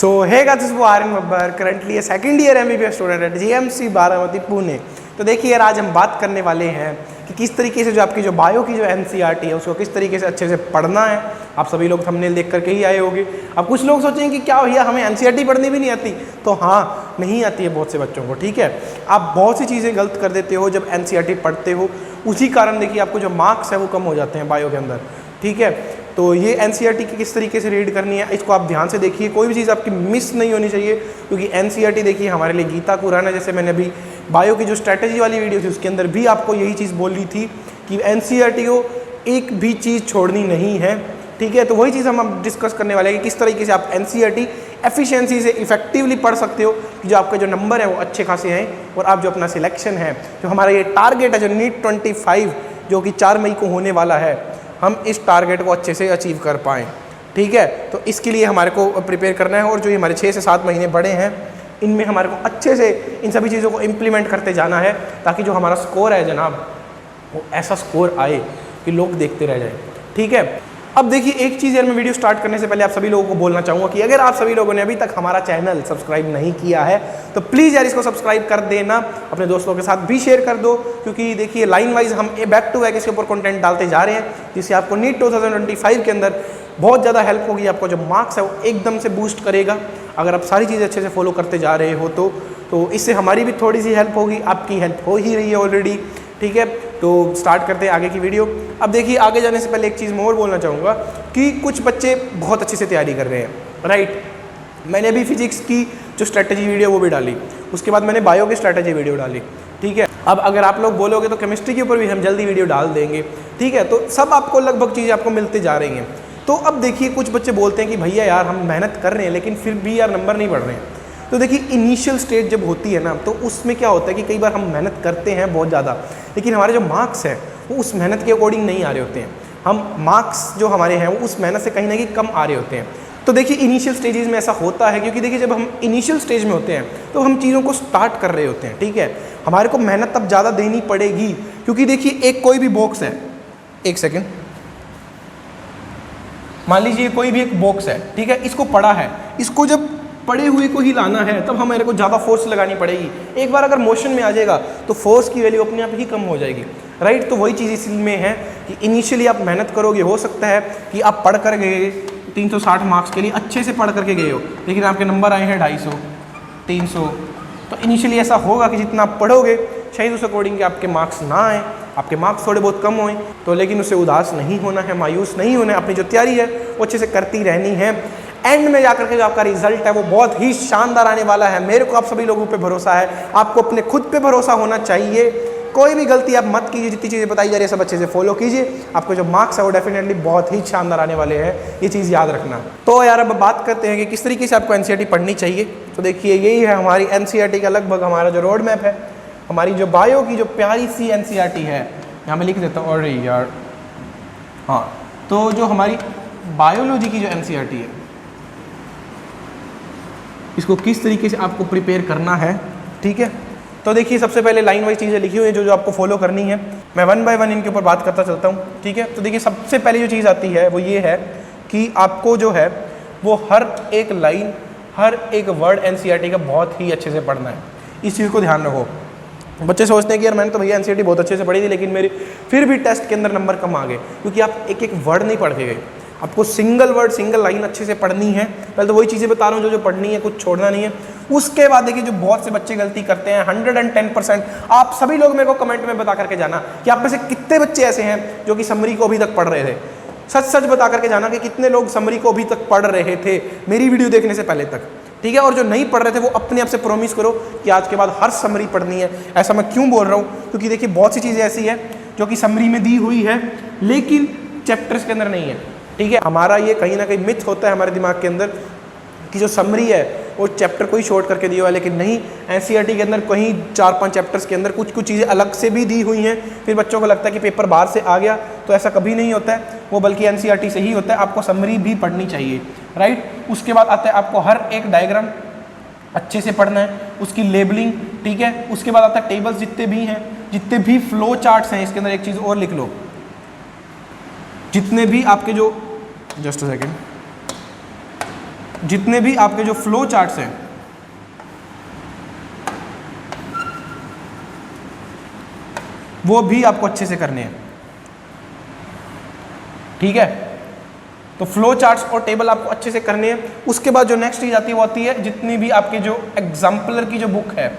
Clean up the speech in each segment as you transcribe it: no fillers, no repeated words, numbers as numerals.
So hey guys, this is Aryan Babbar, currently a second year MBBS student at GMC Baramati Pune. तो देखिए यार, आज हम बात करने वाले हैं कि किस तरीके से जो आपकी जो बायो की जो एनसीईआरटी है उसको किस तरीके से अच्छे से पढ़ना है। आप सभी लोग थंबनेल देख करके ही आए होंगे। अब कुछ लोग सोचेंगे कि क्या भैया हमें एनसीईआरटी पढ़नी भी नहीं आती। तो हाँ, नहीं आती है बहुत से बच्चों को, ठीक है। आप बहुत सी चीज़ें गलत कर देते हो जब एनसीईआरटी पढ़ते हो, उसी कारण देखिए आपको जो मार्क्स है वो कम हो जाते हैं बायो के अंदर, ठीक है। तो ये एनसीईआरटी की किस तरीके से रीड करनी है, इसको आप ध्यान से देखिए। कोई भी चीज़ आपकी मिस नहीं होनी चाहिए, क्योंकि एनसीईआरटी देखिए हमारे लिए गीता कुरान है। जैसे मैंने अभी बायो की जो स्ट्रैटेजी वाली वीडियो थी उसके अंदर भी आपको यही चीज़ बोली थी कि एनसीईआरटी को एक भी चीज़ छोड़नी नहीं है, ठीक है। तो वही चीज़ हम अब डिस्कस करने वाले हैं कि किस तरीके से आप एनसीईआरटी एफिशिएंसी से इफेक्टिवली पढ़ सकते हो कि जो आपके जो नंबर है वो अच्छे खासे हैं और आप जो अपना सिलेक्शन है, जो हमारा ये टारगेट है जो नीट 25 जो कि 4 मई को होने वाला है, हम इस टारगेट को अच्छे से अचीव कर पाएँ, ठीक है। तो इसके लिए हमारे को प्रिपेयर करना है और जो हमारे 6 से 7 महीने बड़े हैं इनमें हमारे को अच्छे से इन सभी चीज़ों को इम्प्लीमेंट करते जाना है, ताकि जो हमारा स्कोर है जनाब वो ऐसा स्कोर आए कि लोग देखते रह जाए, ठीक है। अब देखिए एक चीज़ यार, मैं वीडियो स्टार्ट करने से पहले आप सभी लोगों को बोलना चाहूँगा कि अगर आप सभी लोगों ने अभी तक हमारा चैनल सब्सक्राइब नहीं किया है तो प्लीज़ यार इसको सब्सक्राइब कर देना, अपने दोस्तों के साथ भी शेयर कर दो, क्योंकि देखिए लाइन वाइज हम बैक टू बैक इसके ऊपर कंटेंट डालते जा रहे हैं, जिससे आपको नीट 2025 के अंदर बहुत ज़्यादा हेल्प होगी। आपको जो मार्क्स है वो एकदम से बूस्ट करेगा अगर आप सारी चीज़ें अच्छे से फॉलो करते जा रहे हो तो इससे हमारी भी थोड़ी सी हेल्प होगी, आपकी हेल्प हो ही रही है ऑलरेडी, ठीक है। तो स्टार्ट करते हैं आगे की वीडियो। अब देखिए आगे जाने से पहले एक चीज़ मैं और बोलना चाहूँगा कि कुछ बच्चे बहुत अच्छे से तैयारी कर रहे हैं, राइट। मैंने अभी फिजिक्स की जो स्ट्रैटेजी वीडियो वो भी डाली, उसके बाद मैंने बायो की स्ट्रैटेजी वीडियो डाली, ठीक है। अब अगर आप लोग बोलोगे तो केमिस्ट्री के ऊपर भी हम जल्दी वीडियो डाल देंगे, ठीक है। तो सब आपको लगभग चीज़ें आपको मिलते जा रही हैं। तो अब देखिए कुछ बच्चे बोलते हैं कि भैया यार हम मेहनत कर रहे हैं लेकिन फिर भी यार नंबर नहीं बढ़ रहे हैं। तो देखिए इनिशियल स्टेज जब होती है ना, तो उसमें क्या होता है कि कई बार हम मेहनत करते हैं बहुत ज़्यादा, लेकिन हमारे जो मार्क्स हैं वो उस मेहनत के अकॉर्डिंग नहीं आ रहे होते हैं। हम मार्क्स जो हमारे हैं वो उस मेहनत से कहीं ना कहीं कम आ रहे होते हैं। तो देखिए इनिशियल स्टेजेस में ऐसा होता है, क्योंकि देखिए जब हम इनिशियल स्टेज में होते हैं तो हम चीज़ों को स्टार्ट कर रहे होते हैं, ठीक है। हमारे को मेहनत तब ज़्यादा देनी पड़ेगी, क्योंकि देखिए एक कोई भी बॉक्स है, एक सेकेंड, मान लीजिए कोई भी एक बॉक्स है, ठीक है, इसको पड़ा है, इसको जब पड़े हुए को ही लाना है तब हमारे को ज़्यादा फोर्स लगानी पड़ेगी। एक बार अगर मोशन में आ जाएगा तो फोर्स की वैल्यू अपने आप ही कम हो जाएगी, राइट। तो वही चीज़ इसमें है कि इनिशियली आप मेहनत करोगे, हो सकता है कि आप पढ़ कर गए 360 मार्क्स के लिए अच्छे से पढ़ करके गए हो, लेकिन आपके नंबर आए हैं 250 300। तो इनिशियली ऐसा होगा कि जितना आप पढ़ोगे शायद उस अकॉर्डिंग के आपके मार्क्स ना आए, आपके मार्क्स थोड़े बहुत कम हों, तो लेकिन उससे उदास नहीं होना है, मायूस नहीं होना है। अपनी जो तैयारी है वो अच्छे से करती रहनी है। एंड में जाकर के जो आपका रिजल्ट है वो बहुत ही शानदार आने वाला है। मेरे को आप सभी लोगों पे भरोसा है, आपको अपने खुद पे भरोसा होना चाहिए। कोई भी गलती आप मत कीजिए, जितनी चीज़ें बताई जा रही है सब अच्छे से फॉलो कीजिए। आपको जो मार्क्स है वो डेफिनेटली बहुत ही शानदार आने वाले हैं, ये चीज़ याद रखना। तो यार अब बात करते हैं कि किस तरीके से आपको एनसीईआरटी पढ़नी चाहिए। तो देखिए यही है हमारी एनसीईआरटी का लगभग हमारा जो रोड मैप है। हमारी जो बायो की जो प्यारी सी एनसीईआरटी है, यहाँ मैं लिख देता हूँ, और यार हाँ, तो जो हमारी बायोलॉजी की जो एनसीईआरटी है इसको किस तरीके से आपको प्रिपेयर करना है, ठीक है। तो देखिए सबसे पहले लाइन वाइज चीज़ें लिखी हुई है जो आपको फॉलो करनी है। मैं 1 बाय 1 इनके ऊपर बात करता चलता हूँ, ठीक है। तो देखिए सबसे पहले जो चीज़ आती है वो ये है कि आपको जो है वो हर एक लाइन, हर एक वर्ड एनसीईआरटी का बहुत ही अच्छे से पढ़ना है। इस चीज़ को ध्यान रखो। बच्चे सोचते हैं कि यार मैंने तो भैया एनसीईआरटी बहुत अच्छे से पढ़ी थी लेकिन मेरे फिर भी टेस्ट के अंदर नंबर कम आ गए, क्योंकि आप एक एक वर्ड नहीं पढ़ के गए। आपको सिंगल वर्ड सिंगल लाइन अच्छे से पढ़नी है। पहले तो वही चीज़ें बता रहा हूँ जो पढ़नी है, कुछ छोड़ना नहीं है। उसके बाद देखिए जो बहुत से बच्चे गलती करते हैं 110%, आप सभी लोग मेरे को कमेंट में बता करके जाना कि आप में से कितने बच्चे ऐसे हैं जो कि समरी को अभी तक पढ़ रहे थे। सच सच बता करके जाना कि कितने लोग समरी को अभी तक पढ़ रहे थे मेरी वीडियो देखने से पहले तक, ठीक है। और जो नहीं पढ़ रहे थे वो अपने आप से प्रॉमिस करो कि आज के बाद हर समरी पढ़नी है। ऐसा मैं क्यों बोल रहा हूँ, क्योंकि देखिए बहुत सी चीज़ें ऐसी है जो कि समरी में दी हुई है लेकिन चैप्टर्स के अंदर नहीं है, ठीक है। हमारा ये कहीं ना कहीं मिथ होता है हमारे दिमाग के अंदर कि जो समरी है वो चैप्टर को ही शॉर्ट करके दिया हुआ है, लेकिन नहीं, एनसीईआरटी के अंदर कहीं 4-5 चैप्टर्स के अंदर कुछ चीज़ें अलग से भी दी हुई हैं। फिर बच्चों को लगता है कि पेपर बाहर से आ गया, तो ऐसा कभी नहीं होता है, वो बल्कि एनसीईआरटी से ही होता है। आपको समरी भी पढ़नी चाहिए, राइट। उसके बाद आता है आपको हर एक डायग्राम अच्छे से पढ़ना है, उसकी लेबलिंग, ठीक है। उसके बाद आता है टेबल्स जितने भी हैं, जितने भी फ्लो चार्ट्स हैं। इसके अंदर एक चीज़ और लिख लो, जितने भी आपके जो, जस्ट अ सेकेंड, जितने भी आपके जो फ्लो चार्ट्स हैं वो भी आपको अच्छे से करने हैं, ठीक है। तो फ्लो चार्ट्स और टेबल आपको अच्छे से करने हैं। उसके बाद जो नेक्स्ट चीज आती है वो आती है जितनी भी आपके जो एग्जाम्पलर की जो बुक है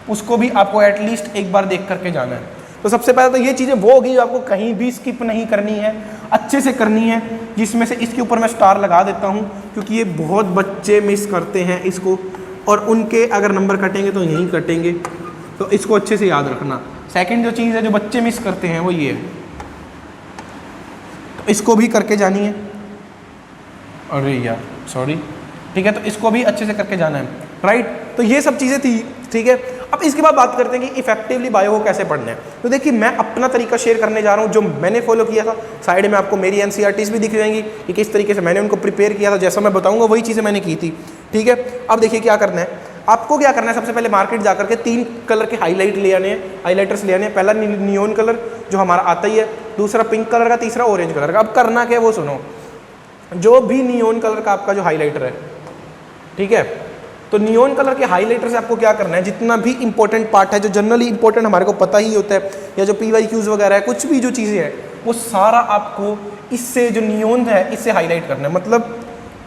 उसको भी आपको एटलीस्ट एक बार देख करके जाना है। तो सबसे पहले तो ये चीज़ें वो होगी जो आपको कहीं भी स्किप नहीं करनी है, अच्छे से करनी है, जिसमें से इसके ऊपर मैं स्टार लगा देता हूँ क्योंकि ये बहुत बच्चे मिस करते हैं इसको, और उनके अगर नंबर कटेंगे तो यहीं कटेंगे, तो इसको अच्छे से याद रखना। सेकंड जो चीज़ है जो बच्चे मिस करते हैं वो ये है, तो इसको भी करके जानी है। अरे यार सॉरी, ठीक है, तो इसको भी अच्छे से करके जाना है, राइट। तो ये सब चीज़ें थी, ठीक है। अब इसके बाद बात करते हैं कि इफेक्टिवली बायो को कैसे पढ़ना है। तो देखिए मैं अपना तरीका शेयर करने जा रहा हूँ जो मैंने फॉलो किया था। साइड में आपको मेरी एनसीईआरटीज़ भी दिख जाएंगी कि किस तरीके से मैंने उनको प्रिपेयर किया था, जैसा मैं बताऊँगा वही चीज़ें मैंने की थी, ठीक है। अब देखिए क्या करना है आपको, क्या करना है सबसे पहले मार्केट जाकर के 3 कलर के हाईलाइट ले आने हैं, हाईलाइटर्स ले आने हैं। पहला नियोन कलर जो हमारा आता ही है, दूसरा पिंक कलर का, तीसरा ऑरेंज कलर का। अब करना क्या है वो सुनो, जो भी नियोन कलर का आपका जो हाईलाइटर है, ठीक है, तो नियोन कलर के हाईलाइटर से आपको क्या करना है, जितना भी इंपॉर्टेंट पार्ट है जो जनरली इंपॉर्टेंट हमारे को पता ही होता है, या जो PYQs वगैरह है, कुछ भी जो चीज़ें हैं वो सारा आपको इससे जो नियोन है इससे हाईलाइट करना है। मतलब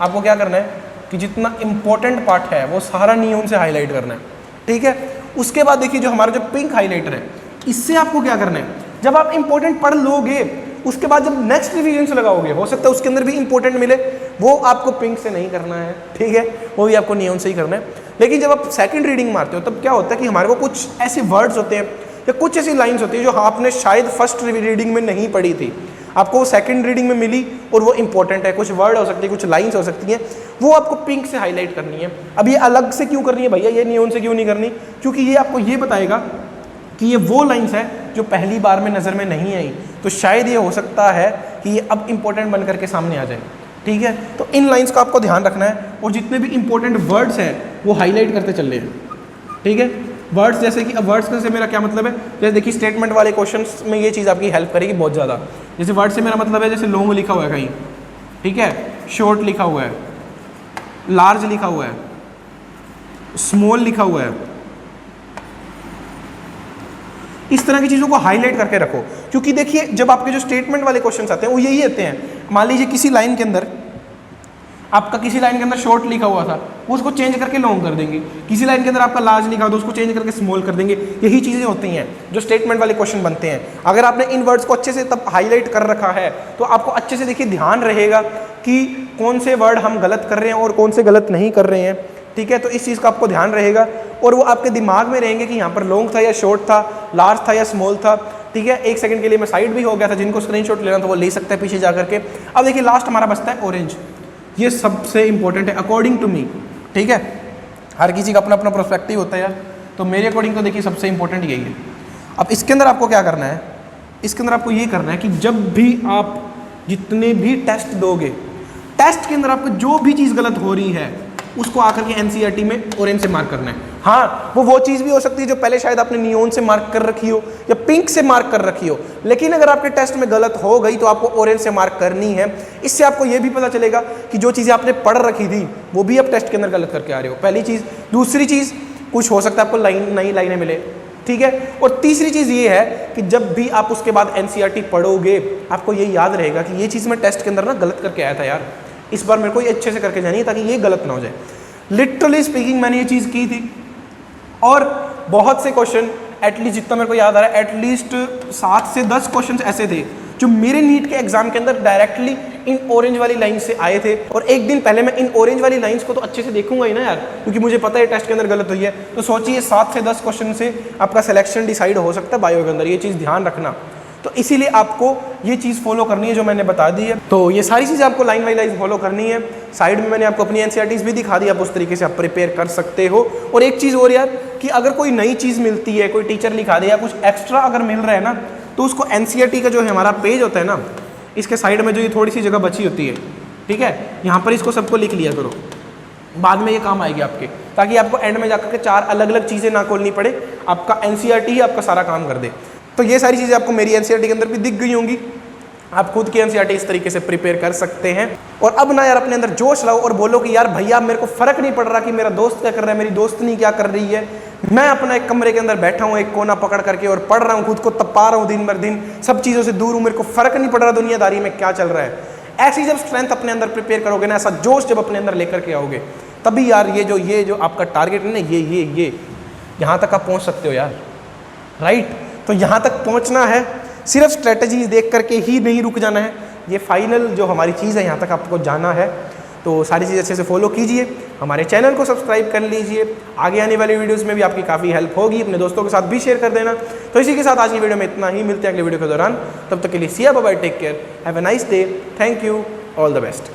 आपको क्या करना है कि जितना इंपॉर्टेंट पार्ट है वो सारा नियोन से हाईलाइट करना है, ठीक है। उसके बाद देखिए जो हमारा जो पिंक हाईलाइटर है इससे आपको क्या करना है, जब आप इंपॉर्टेंट पढ़ लोगे उसके बाद जब नेक्स्ट रिवीजन से लगाओगे हो सकता है उसके अंदर भी इंपॉर्टेंट मिले, वो आपको पिंक से नहीं करना है, ठीक है, वो भी आपको नियोन से ही करना है। लेकिन जब आप सेकंड रीडिंग मारते हो तब क्या होता है कि हमारे को कुछ ऐसे वर्ड्स होते हैं या कुछ ऐसी लाइन्स होती है जो आपने शायद फर्स्ट रीडिंग में नहीं पढ़ी थी, आपको वो सेकंड रीडिंग में मिली और वो इंपॉर्टेंट है, कुछ वर्ड हो सकती है, कुछ लाइन्स हो सकती हैं, वो आपको पिंक से हाईलाइट करनी है। अब ये अलग से क्यों करनी है भैया, ये नियोन से क्यों नहीं करनी, क्योंकि ये आपको ये बताएगा कि ये वो लाइन्स है जो पहली बार में नज़र में नहीं आई, तो शायद ये हो सकता है कि ये अब इंपॉर्टेंट बन करके सामने आ जाए, ठीक है। तो इन लाइन्स का आपको ध्यान रखना है और जितने भी इंपॉर्टेंट वर्ड्स हैं वो हाईलाइट करते चल रहे हैं, ठीक है। वर्ड्स जैसे कि, अब वर्ड्स से मेरा क्या मतलब है, जैसे देखिए स्टेटमेंट वाले क्वेश्चंस में ये चीज़ आपकी हेल्प करेगी बहुत ज़्यादा। जैसे वर्ड से मेरा मतलब है जैसे लॉन्ग लिखा हुआ है कहीं, ठीक है, शॉर्ट लिखा हुआ है, लार्ज लिखा हुआ है, स्मॉल लिखा हुआ है, इस तरह की चीज़ों को हाईलाइट करके रखो। क्योंकि देखिए जब आपके जो स्टेटमेंट वाले क्वेश्चंस आते हैं वो यही आते हैं, मान लीजिए किसी लाइन के अंदर आपका, किसी लाइन के अंदर शॉर्ट लिखा हुआ था वो उसको चेंज करके लॉन्ग कर देंगे, किसी लाइन के अंदर आपका लार्ज लिखा हुआ तो उसको चेंज करके स्मॉल कर देंगे। यही चीज़ें होती हैं जो स्टेटमेंट वाले क्वेश्चन बनते हैं। अगर आपने इन वर्ड्स को अच्छे से तब हाईलाइट कर रखा है तो आपको अच्छे से देखिए ध्यान रहेगा कि कौन से वर्ड हम गलत कर रहे हैं और कौन से गलत नहीं कर रहे हैं, ठीक है। तो इस चीज़ का आपको ध्यान रहेगा और वो आपके दिमाग में रहेंगे कि यहाँ पर लॉन्ग था या शॉर्ट था, लार्ज था या स्मॉल था, ठीक है। एक सेकंड के लिए मैं साइड भी हो गया था, जिनको स्क्रीनशॉट लेना तो वो ले सकते हैं पीछे जा करके। अब देखिए लास्ट हमारा बचता है ऑरेंज, ये सबसे इंपॉर्टेंट है अकॉर्डिंग टू मी, ठीक है। हर किसी का अपना अपना पर्सपेक्टिव होता है यार, तो मेरे अकॉर्डिंग तो देखिए सबसे इंपॉर्टेंट यही है। अब इसके अंदर आपको क्या करना है, इसके अंदर आपको ये करना है कि जब भी आप जितने भी टेस्ट दोगे, टेस्ट के अंदर आपको जो भी चीज़ गलत हो रही है उसको आकर के एनसीईआरटी में ऑरेंज से मार्क करना है। हाँ, वो चीज़ भी हो सकती है जो पहले शायद आपने नियोन से मार्क कर रखी हो या पिंक से मार्क कर रखी हो, लेकिन अगर आपके टेस्ट में गलत हो गई तो आपको ऑरेंज से मार्क करनी है। इससे आपको ये भी पता चलेगा कि जो चीज़ें आपने पढ़ रखी थी वो भी आप टेस्ट के अंदर गलत करके आ रहे हो, पहली चीज़। दूसरी चीज़, कुछ हो सकता है आपको नई लाइनें मिले, ठीक है। और तीसरी चीज़ ये है कि जब भी आप उसके बाद एनसीईआरटी पढ़ोगे आपको ये याद रहेगा कि ये चीज़ मैं टेस्ट के अंदर ना गलत करके आया था यार, इस बार मेरे को ये अच्छे से करके जानी है ताकि ये गलत ना हो जाए। लिटरली स्पीकिंग मैंने ये चीज़ की थी और बहुत से क्वेश्चन, एटलीस्ट जितना मेरे को याद आ रहा है, एटलीस्ट 7 से 10 क्वेश्चन ऐसे थे जो मेरे नीट के एग्जाम के अंदर डायरेक्टली इन ऑरेंज वाली लाइन से आए थे। और एक दिन पहले मैं इन ऑरेंज वाली लाइंस को तो अच्छे से देखूंगा ही ना यार, क्योंकि मुझे पता है टेस्ट के अंदर गलत हुई है। तो सोचिए 7 से 10 क्वेश्चन से आपका सिलेक्शन डिसाइड हो सकता है बायो के अंदर, ये चीज़ ध्यान रखना। तो इसीलिए आपको ये चीज़ फॉलो करनी है जो मैंने बता दी है। तो ये सारी चीज़ें आपको लाइन बाई लाइन फॉलो करनी है। साइड में मैंने आपको अपनी एनसीईआरटीज़ भी दिखा दी, आप उस तरीके से आप प्रिपेयर कर सकते हो। और एक चीज़ और यार कि अगर कोई नई चीज़ मिलती है, कोई टीचर लिखा दे या कुछ एक्स्ट्रा अगर मिल रहा है ना, तो उसको एनसीईआरटी का जो है हमारा पेज होता है ना, इसके साइड में जो ये थोड़ी सी जगह बची होती है, ठीक है, यहाँ पर इसको सबको लिख लिया करो, बाद में ये काम आएगी आपके, ताकि आपको एंड में जाकर के 4 अलग अलग चीज़ें ना खोलनी पड़े, आपका एनसीईआरटी ही आपका सारा काम कर दे। तो ये सारी चीज़ें आपको मेरी एनसीईआरटी के अंदर भी दिख गई होंगी। आप खुद की एनसीईआरटी इस तरीके से प्रिपेयर कर सकते हैं। और अब ना यार अपने अंदर जोश लाओ और बोलो कि यार भैया मेरे को फर्क नहीं पड़ रहा कि मेरा दोस्त क्या कर रहा है, मेरी दोस्तनी क्या कर रही है, मैं अपना एक कमरे के अंदर बैठा हूँ एक कोना पकड़ करके और पढ़ रहा हूँ, खुद को तपा रहा हूँ दिन भर दिन, सब चीज़ों से दूर हूँ, मेरे को फर्क नहीं पड़ रहा दुनियादारी में क्या चल रहा है। ऐसी जब स्ट्रेंथ अपने अंदर प्रिपेयर करोगे ना, ऐसा जोश जब अपने अंदर लेकर के आओगे, तभी यार ये जो आपका टारगेट है ना, ये यहाँ तक आप पहुँच सकते हो यार, राइट। तो यहाँ तक पहुँचना है, सिर्फ स्ट्रेटजीज देख करके ही नहीं रुक जाना है, ये फाइनल जो हमारी चीज़ है यहाँ तक आपको जाना है। तो सारी चीज़ अच्छे से फॉलो कीजिए, हमारे चैनल को सब्सक्राइब कर लीजिए, आगे आने वाली वीडियोस में भी आपकी काफ़ी हेल्प होगी, अपने दोस्तों के साथ भी शेयर कर देना। तो इसी के साथ आज की वीडियो में इतना ही, मिलते हैं अगले वीडियो के दौरान, तब तक के लिए see bye, take care, have a nice day, thank you, all the best.